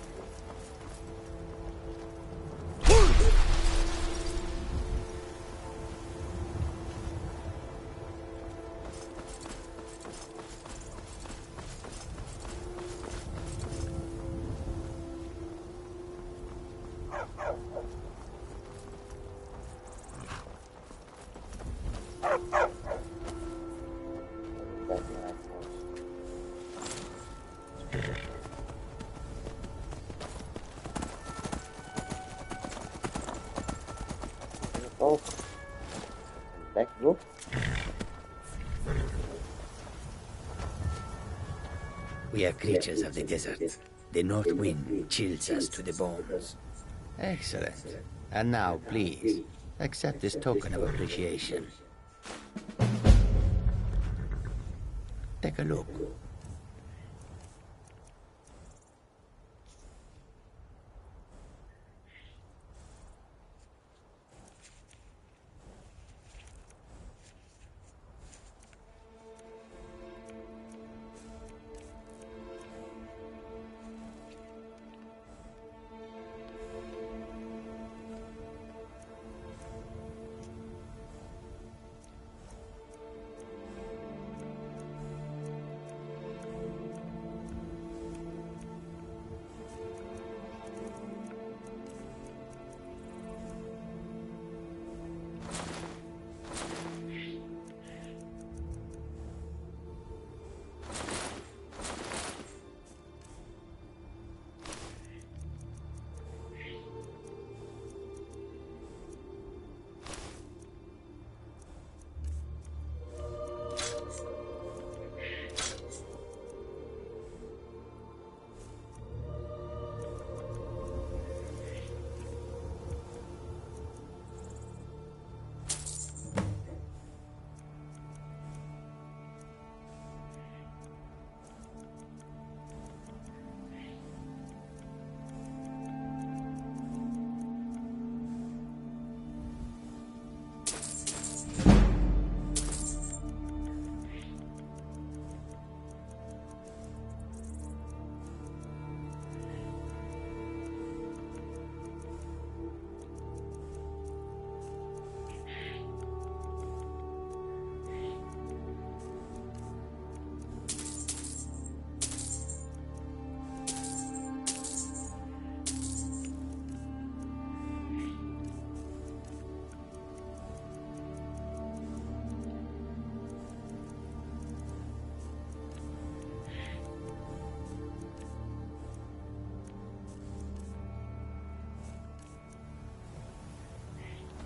Oh, back rope. We are creatures of the desert. The north wind chills us to the bones. Excellent. And now, please, accept this token of appreciation. Take a look.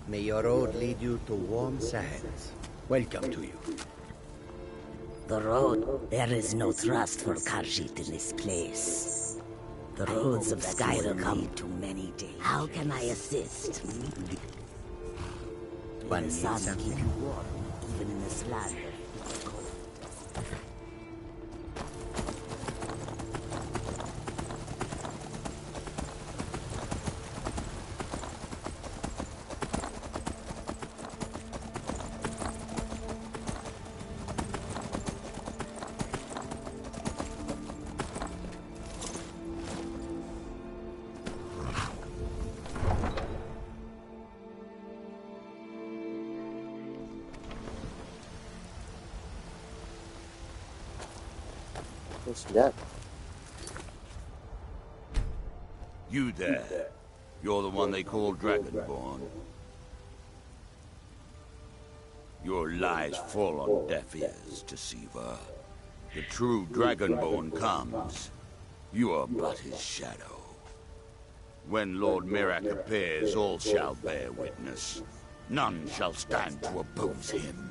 May your road lead you to warm sands. Welcome to you. The road. There is no trust for Khajiit in this place. The roads of Skyrim lead to many dangers. How can I assist? One The sun needs something. keep you warm, even in this land. What's that? You there. You're the one they call Dragonborn. Your lies fall on deaf ears, Deceiver. The true Dragonborn comes. You are but his shadow. When Lord Mirak appears, all shall bear witness. None shall stand to oppose him.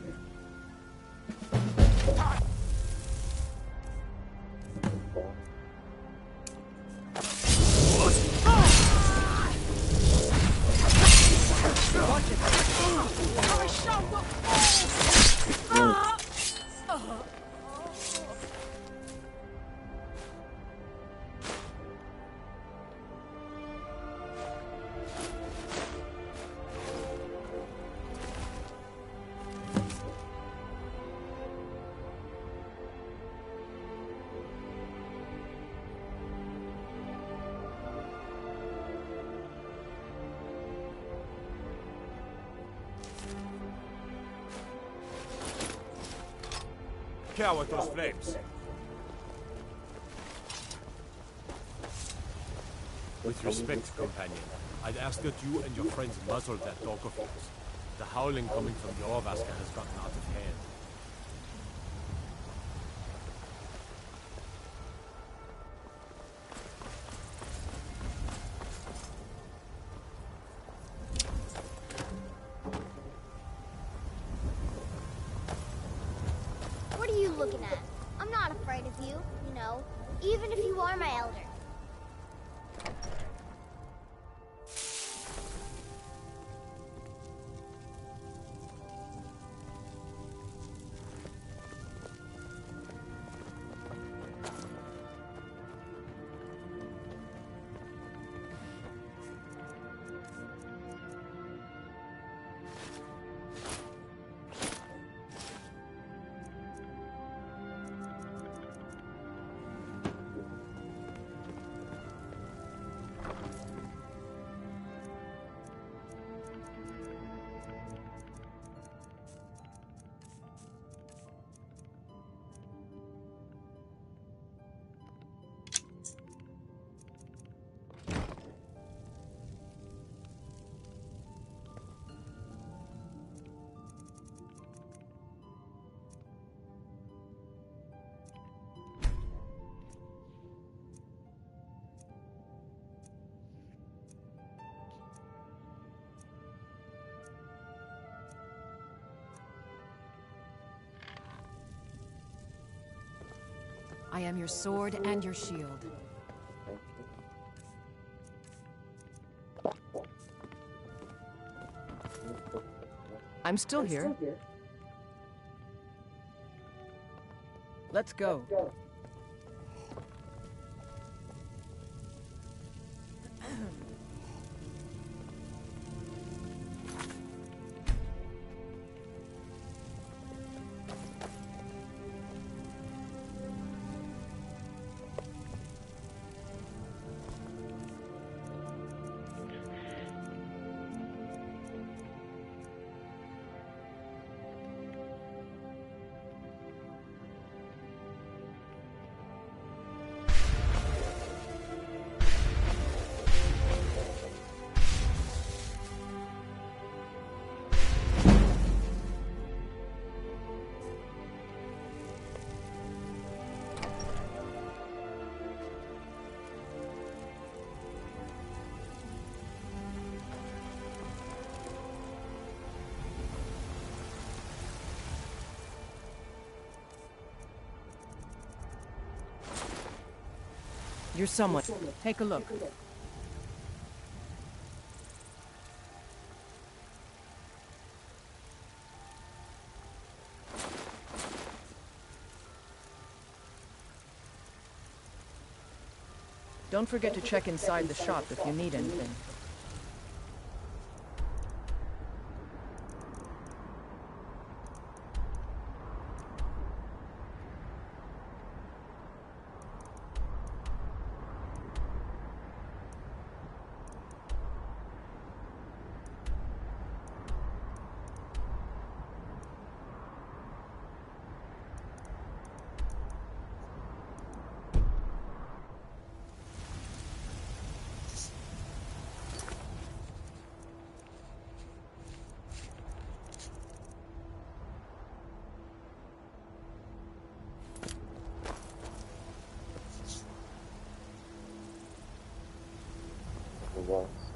Care with those flames. With respect, companion, I'd ask that you and your friends muzzle that dog of yours. The howling coming from your Vaska has gotten out of hand. What are you looking at? I'm not afraid of you, you know, even if you are my elder. I am your sword and your shield. I'm still here. Let's go. You're someone. Take a look. Don't forget to check inside the shop if you need anything. Yes.